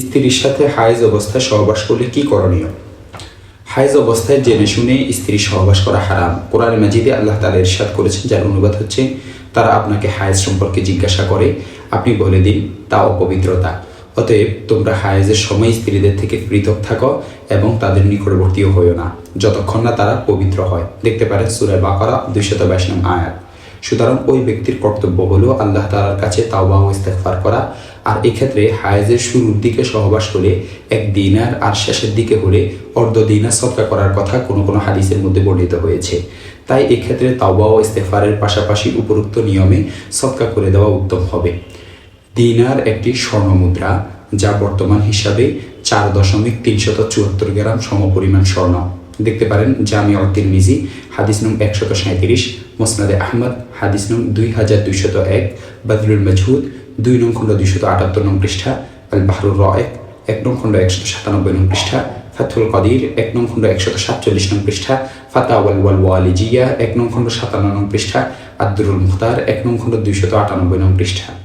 স্ত্রীর সাথে হায়েজ অবস্থায় সহবাস করলে কি করণীয়? হায়েজ অবস্থায় জেনে শুনে স্ত্রী সহবাস করা হারাম। কোরআনে মাজিদে আল্লাহ তাআলা ইরশাদ করেছেন, যার অনুবাদ হচ্ছে, তারা আপনাকে হায়েজ সম্পর্কে জিজ্ঞাসা করে, আপনি বলে দিন তা অপবিত্রতা। অতএব তোমরা হায়েজের সময় স্ত্রীদের থেকে পৃথক থাকো এবং তাদের নিকটবর্তীও হইও না যতক্ষণ না তারা পবিত্র হয়। দেখতে পারেন সূরা বাকারা 222 নং আয়াত। সুতরাং ওই ব্যক্তির কর্তব্য হলো আল্লাহ তাআলার কাছে তাওবা ও ইস্তেগফার করা। আর এক্ষেত্রে হায়েজের শুরুর দিকে সহবাস হলে 1 দিনার আর শেষের দিকে হলে অর্ধ দিনার সদকা করার কথা কোনো কোনো হাদিসের মধ্যে বর্ণিত হয়েছে। তাই এক্ষেত্রে তাওবা ও ইস্তেগফারের পাশাপাশি উপরোক্ত নিয়মে সদকা করে দেওয়া উত্তম হবে। দিনার একটি স্বর্ণমুদ্রা, যা বর্তমান হিসাবে 4.374 গ্রাম সমপরিমাণ স্বর্ণ। দেখতে পারেন জামিউত তিরমিজি হাদিস নং 137, মুসনাদে আহমদ হাদিস নং 2201, বাদলুল মাজহুদ 2 নং খণ্ড 278 নং পৃষ্ঠা, আল বাহরুর রায়েক 1 নং খণ্ড 197 নং পৃষ্ঠা, ফাথুল কাদির 1 নং খণ্ড 147 নং পৃষ্ঠা, ফাতাওয়াল ওয়াল ওয়ালিজিয়া 1 নং খণ্ড 57 নং পৃষ্ঠা, আদ-দুরুল মুখতার 1 নং খণ্ড 298 নং পৃষ্ঠা।